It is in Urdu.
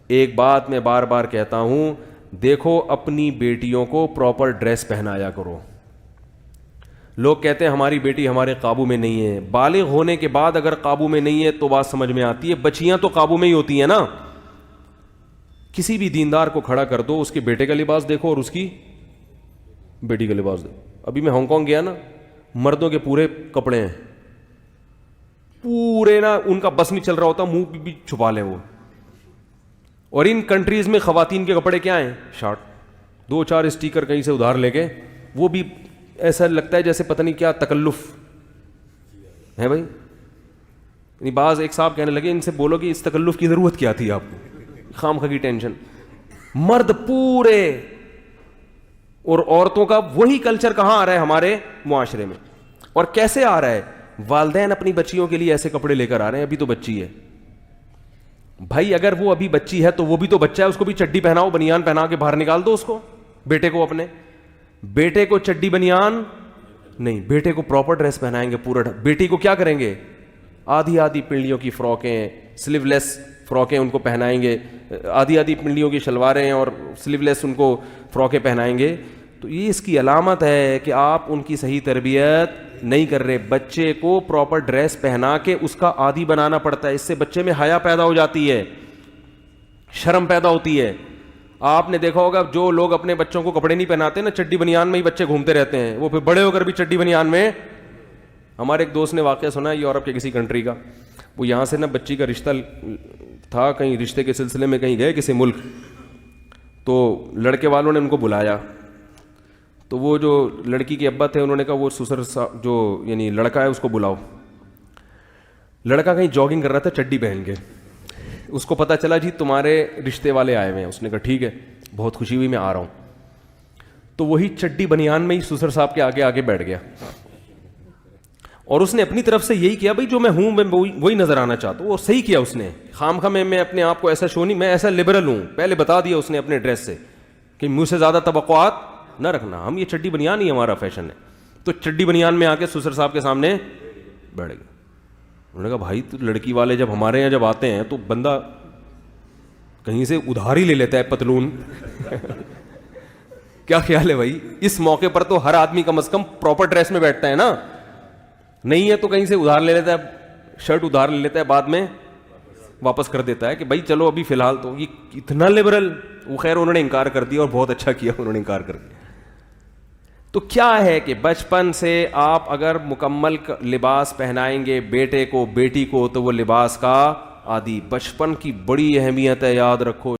ایک بات میں بار بار کہتا ہوں, دیکھو اپنی بیٹیوں کو پراپر ڈریس پہنایا کرو. لوگ کہتے ہیں ہماری بیٹی ہمارے قابو میں نہیں ہے. بالغ ہونے کے بعد اگر قابو میں نہیں ہے تو بات سمجھ میں آتی ہے. بچیاں تو قابو میں ہی ہوتی ہیں نا. کسی بھی دیندار کو کھڑا کر دو, اس کے بیٹے کا لباس دیکھو اور اس کی بیٹی کا لباس دیکھو. ابھی میں ہانگ کانگ گیا نا, مردوں کے پورے کپڑے ہیں, پورے نا, ان کا بس نہیں چل رہا ہوتا, منہ بھی چھپا لیں وہ. اور ان کنٹریز میں خواتین کے کپڑے کیا ہیں؟ شارٹ, 2-4 اسٹیکر کہیں سے ادھار لے کے, وہ بھی ایسا لگتا ہے جیسے پتہ نہیں کیا تکلف ہے بھائی. یعنی بعض ایک صاحب کہنے لگے ان سے بولو کہ اس تکلف کی ضرورت کیا تھی آپ کو, خام خواہ کی ٹینشن. مرد پورے, اور عورتوں کا وہی کلچر کہاں آ رہا ہے ہمارے معاشرے میں, اور کیسے آ رہا ہے؟ والدین اپنی بچیوں کے لیے ایسے کپڑے لے کر آ رہے ہیں. ابھی تو بچی ہے بھائی, اگر وہ ابھی بچی ہے تو وہ بھی تو بچہ ہے, اس کو بھی چڈی پہناؤ, بنیان پہنا کے باہر نکال دو اس کو, بیٹے کو. اپنے بیٹے کو چڈی بنیان نہیں, بیٹے کو پراپر ڈریس پہنائیں گے پورا. بیٹی کو کیا کریں گے؟ آدھی آدھی پنڈلیوں کی فراکیں, سلیو لیس فراکیں ان کو پہنائیں گے, آدھی آدھی پنڈلیوں کی شلواریں اور سلیو لیس ان کو فراکیں پہنائیں گے. تو یہ اس کی علامت ہے کہ آپ ان کی صحیح تربیت نہیں کر رہے. بچے کو پراپر ڈریس پہنا کے اس کا عادی بنانا پڑتا ہے. اس سے بچے میں حیا پیدا ہو جاتی ہے, شرم پیدا ہوتی ہے. آپ نے دیکھا ہوگا جو لوگ اپنے بچوں کو کپڑے نہیں پہناتے نا, چڈی بنیان میں ہی بچے گھومتے رہتے ہیں, وہ پھر بڑے ہو کر بھی چڈی بنیان میں. ہمارے ایک دوست نے واقعہ سنا ہے یورپ کے کسی کنٹری کا. وہ یہاں سے نا بچی کا رشتہ تھا, کہیں رشتے کے سلسلے میں کہیں گئے کسی ملک, تو لڑکے والوں نے ان کو بلایا. تو وہ جو لڑکی کے ابا تھے انہوں نے کہا وہ سسر جو یعنی لڑکا ہے اس کو بلاؤ. لڑکا کہیں جاگنگ کر رہا تھا چڈی پہن کے. اس کو پتہ چلا جی تمہارے رشتے والے آئے ہوئے ہیں. اس نے کہا ٹھیک ہے, بہت خوشی ہوئی, میں آ رہا ہوں. تو وہی چڈی بنیان میں ہی سسر صاحب کے آگے آگے بیٹھ گیا, اور اس نے اپنی طرف سے یہی کیا بھائی جو میں ہوں میں وہی نظر آنا چاہتا ہوں. وہ صحیح کیا اس نے, خام خواہ میں اپنے آپ کو ایسا شو نہیں, میں ایسا لبرل ہوں, پہلے بتا دیا اس نے اپنے ڈریس سے کہ مجھ سے زیادہ توقعات نہ رکھنا, ہم یہ چڈی بنیان ہی ہمارا فیشن ہے. تو چڈی بنیان میں آ کے سسر صاحب کے سامنے بیٹھ گئے. انہوں نے کہا بھائی تو لڑکی والے جب ہمارے یہاں جب آتے ہیں تو بندہ کہیں سے ادھار ہی لے لیتا ہے پتلون. کیا خیال ہے بھائی؟ اس موقع پر تو ہر آدمی کم از کم پراپر ڈریس میں بیٹھتا ہے نا, نہیں ہے تو کہیں سے ادھار لے لیتا ہے, شرٹ ادھار لے لیتا ہے, بعد میں واپس کر دیتا ہے کہ بھائی چلو ابھی فی الحال. تو یہ اتنا لبرل. وہ خیر انہوں نے انکار کر دیا, اور بہت اچھا کیا انہوں نے انکار کر دیا. تو کیا ہے کہ بچپن سے آپ اگر مکمل لباس پہنائیں گے بیٹے کو بیٹی کو تو وہ لباس کا عادی. بچپن کی بڑی اہمیت ہے, یاد رکھو.